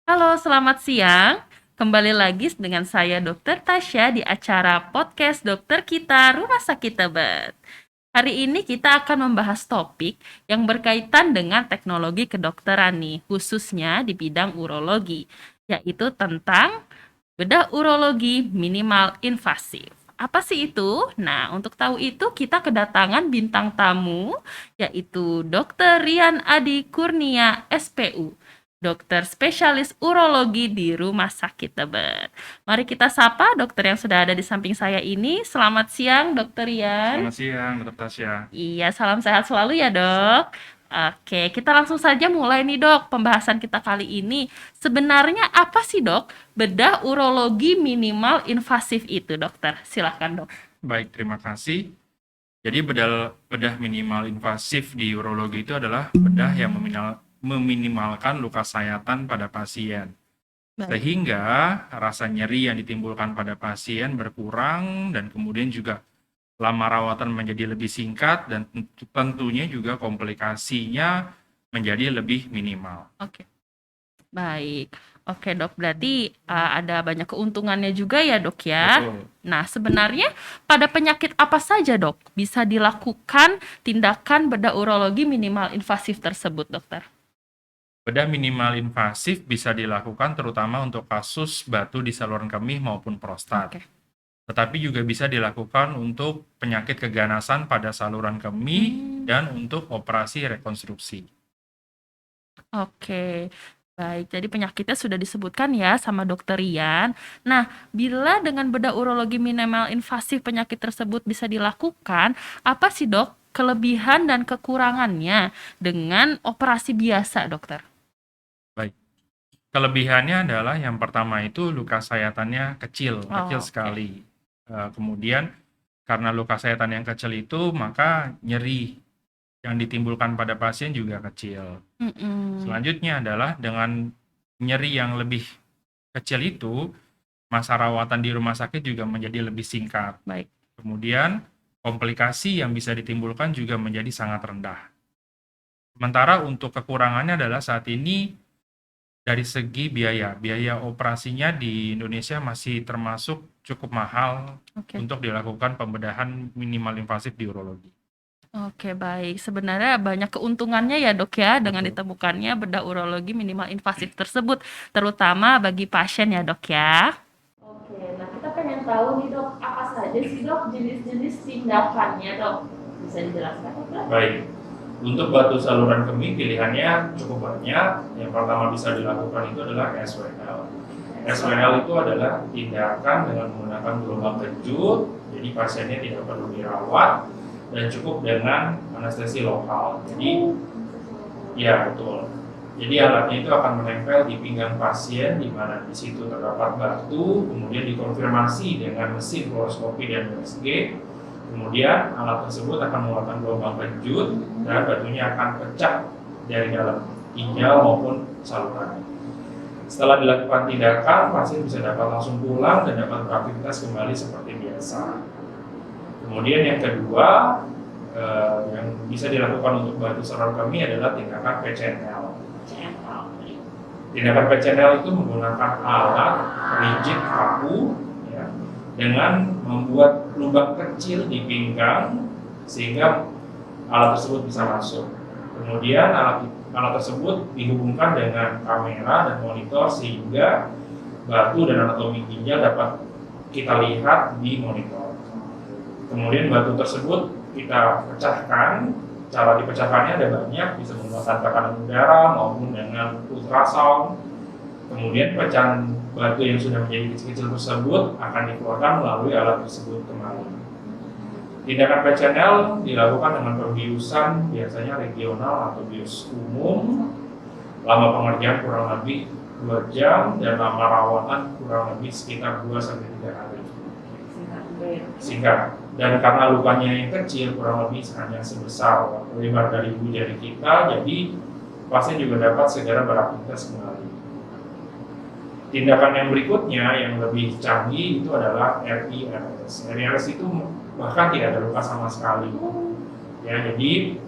Halo, selamat siang. Kembali lagi dengan saya Dr. Tasya di acara podcast Dokter Kita Rumah Sakit Tebet. Hari ini kita akan membahas topik yang berkaitan dengan teknologi kedokteran nih, khususnya di bidang urologi, yaitu tentang bedah urologi minimal invasif. Apa sih itu? Nah, untuk tahu itu kita kedatangan bintang tamu yaitu Dr. Rian Adi Kurnia SPU, dokter spesialis urologi di Rumah Sakit Tebet. Mari kita sapa dokter yang sudah ada di samping saya ini. Selamat siang, Dokter Rian. Selamat siang, Dr. Tasya. Iya, salam sehat selalu ya, Dok. Oke, kita langsung saja mulai nih, Dok. Pembahasan kita kali ini. Sebenarnya apa sih, Dok, bedah urologi minimal invasif itu, Dokter? Silahkan, Dok. Baik, terima kasih. Jadi bedah minimal invasif di urologi itu adalah bedah yang meminimalkan luka sayatan pada pasien. Baik. Sehingga rasa nyeri yang ditimbulkan pada pasien berkurang dan kemudian juga lama rawatan menjadi lebih singkat dan tentunya juga komplikasinya menjadi lebih minimal. Oke. Baik. Oke, Dok. Berarti ada banyak keuntungannya juga ya, Dok ya. Betul. Nah, sebenarnya pada penyakit apa saja, Dok, bisa dilakukan tindakan bedah urologi minimal invasif tersebut, Dokter? Bedah minimal invasif bisa dilakukan terutama untuk kasus batu di saluran kemih maupun prostat. Oke. Tetapi juga bisa dilakukan untuk penyakit keganasan pada saluran kemih dan untuk operasi rekonstruksi. Oke. Baik, jadi penyakitnya sudah disebutkan ya sama Dokter Rian. Nah, bila dengan bedah urologi minimal invasif penyakit tersebut bisa dilakukan, apa sih, Dok, kelebihan dan kekurangannya dengan operasi biasa, Dokter? Baik, kelebihannya adalah yang pertama itu luka sayatannya kecil, kecil Oh, oke. sekali. Kemudian karena luka sayatan yang kecil itu, maka nyeri yang ditimbulkan pada pasien juga kecil. Mm-mm. Selanjutnya adalah dengan nyeri yang lebih kecil itu, masa rawatan di rumah sakit juga menjadi lebih singkat. Baik. Kemudian, komplikasi yang bisa ditimbulkan juga menjadi sangat rendah. Sementara untuk kekurangannya adalah saat ini dari segi biaya operasinya di Indonesia masih termasuk cukup mahal Oke. untuk dilakukan pembedahan minimal invasif di urologi. Oke, baik. Sebenarnya banyak keuntungannya ya, Dok ya, dengan Betul. ditemukannya bedah urologi minimal invasif tersebut, terutama bagi pasien ya, Dok ya. Oke, nah kita pengen tahu nih, Dok, apa saja sih, Dok, jenis-jenis tindakannya, Dok? Bisa dijelaskan, Dok? Baik, untuk batu saluran kemih pilihannya cukup banyak. Yang pertama bisa dilakukan itu adalah SWL. SWL itu adalah tindakan dengan menggunakan gelombang kejut, jadi pasiennya tidak perlu dirawat dan cukup dengan anestesi lokal. Jadi, ya betul. Jadi alatnya itu akan menempel di pinggang pasien, di mana di situ terdapat batu, kemudian dikonfirmasi dengan mesin fluoroskopi dan USG. Kemudian alat tersebut akan mengeluarkan gelombang kejut dan batunya akan pecah dari dalam ginjal maupun saluran. Setelah dilakukan tindakan, pasien bisa dapat langsung pulang dan dapat beraktivitas kembali seperti biasa. Kemudian yang kedua, yang bisa dilakukan untuk batu saluran kemih adalah tindakan PCNL. Tindakan PCNL itu menggunakan alat rigid kaku ya, dengan membuat lubang kecil di pinggang sehingga alat tersebut bisa masuk. Kemudian alat tersebut dihubungkan dengan kamera dan monitor sehingga batu dan anatomi ginjal dapat kita lihat di monitor. Kemudian batu tersebut kita pecahkan. Cara dipecahkannya ada banyak, bisa menggunakan tekanan udara maupun dengan ultrasound. Kemudian pecahan batu yang sudah menjadi kecil-kecil tersebut akan dikeluarkan melalui alat tersebut kembali. Tindakan PCNL dilakukan dengan pembiusan biasanya regional atau bius umum. Lama pengerjaan kurang lebih 2 jam dan lama rawatan kurang lebih sekitar 2-3 hari. Singkat. Dan karena lukanya yang kecil kurang lebih hanya sebesar lebar dari jari kita, jadi pasien juga dapat segera beraktivitas kembali. Tindakan yang berikutnya yang lebih canggih itu adalah RIRS. RIRS itu bahkan tidak ada luka sama sekali. Ya, jadi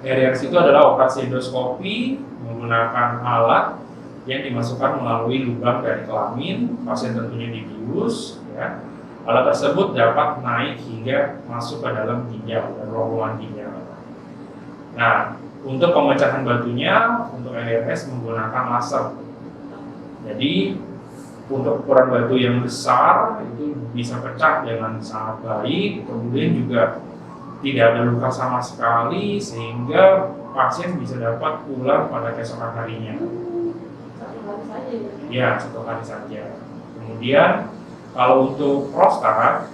RIRS itu adalah operasi endoskopi menggunakan alat yang dimasukkan melalui lubang dari kelamin, pasien tentunya dibius, ya. Alat tersebut dapat naik hingga masuk ke dalam ginjal dan rongga ginjal. Nah, untuk pemecahan batunya, untuk LRS menggunakan laser. Jadi untuk ukuran batu yang besar itu bisa pecah dengan sangat baik, kemudian juga tidak ada luka sama sekali sehingga pasien bisa dapat pulang pada keesokan harinya. Satu kali saja Ya, satu kali saja. Kemudian kalau untuk prostat,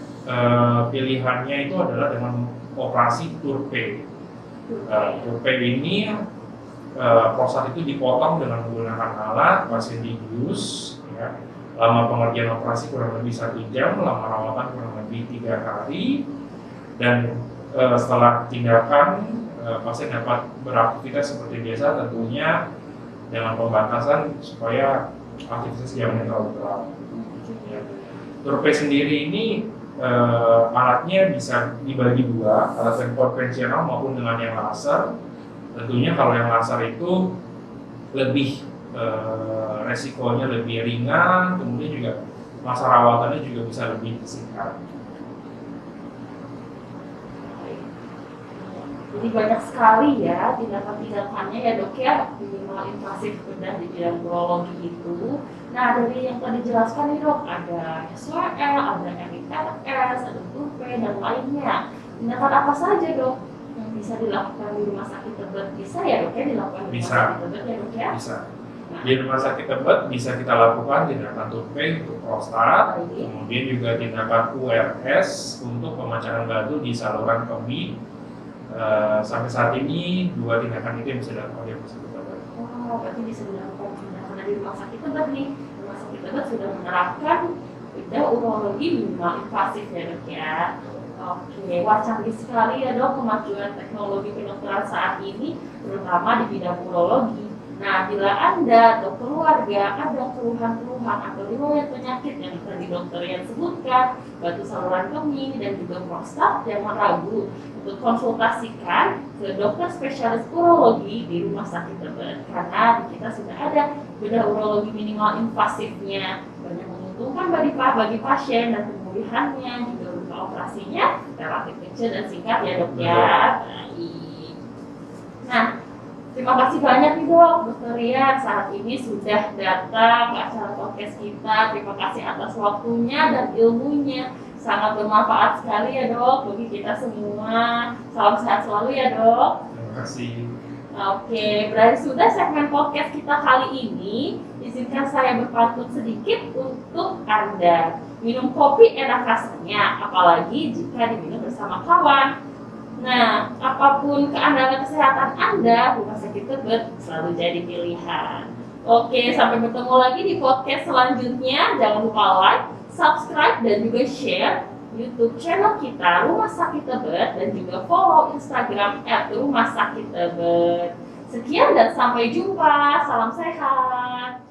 pilihannya itu adalah dengan operasi Turpe. Turpe ini prostat itu dipotong dengan menggunakan alat, pasien dibius, ya. Lama pengerjaan operasi kurang lebih 1 jam, lama rawatan kurang lebih 3 hari, dan setelah tindakan pasien dapat beraktivitas seperti biasa, tentunya dengan pembatasan supaya aktivitas jangan terlalu berat. Ya. Turpe sendiri ini alatnya bisa dibagi dua, alat yang konvensional maupun dengan yang laser. Tentunya kalau yang laser itu lebih resikonya lebih ringan, kemudian juga masa rawatannya juga bisa lebih singkat. Jadi banyak sekali ya tindakan-tindakannya ya dok ya, minimal invasif bedah di bidang urologi itu. Nah dari yang tadi dijelaskan nih dok, ada SWL, ada MIRS, ada Turpe dan lainnya. Tindakan apa saja dok yang bisa dilakukan di rumah sakit Tebet? Bisa ya dok ya dilakukan di rumah sakit Tebet ya dok ya? Bisa. Di rumah sakit Tebet bisa kita lakukan tindakan Turpe untuk prostat, kemudian juga tindakan URS untuk pemecahan batu di saluran kemih. Sampai saat ini 2 tindakan itu yang bisa dilakukan di rumah sakit Tebet. Oh, berarti bisa dilakukan tindakan di rumah sakit Tebet nih. Rumah sakit Tebet sudah menerapkan bedah urologi minimal invasif ya dok ya. Oke, wah canggih sekali ya dok kemajuan teknologi kedokteran saat ini, terutama di bidang urologi. Nah, bila Anda atau keluarga ada keluhan-keluhan atau riwayat penyakit yang tadi dokter yang sebutkan, batu saluran kemih dan juga prostat, jangan ragu untuk konsultasikan ke dokter spesialis urologi di rumah sakit Tebet, karena di kita sudah ada bedah urologi minimal invasifnya, banyak menguntungkan bagi pasien dan pemulihannya, juga luka operasinya relatif kecil dan singkat ya dok ya. Baik. Nah, terima kasih banyak nih dok, Dokter Rian saat ini sudah datang ke acara podcast kita. Terima kasih atas waktunya dan ilmunya, sangat bermanfaat sekali ya dok bagi kita semua. Salam sehat selalu ya dok. Terima kasih. Oke, berarti sudah segmen podcast kita kali ini. Izinkan saya berpantun sedikit untuk Anda. Minum kopi enak rasanya, apalagi jika diminum bersama kawan. Nah, apapun keandalan kesehatan Anda, rumah sakit Tebet selalu jadi pilihan. Oke, sampai bertemu lagi di podcast selanjutnya. Jangan lupa like, subscribe, dan juga share YouTube channel kita Rumah Sakit Tebet dan juga follow Instagram @rumahsakittebet. Sekian dan sampai jumpa. Salam sehat.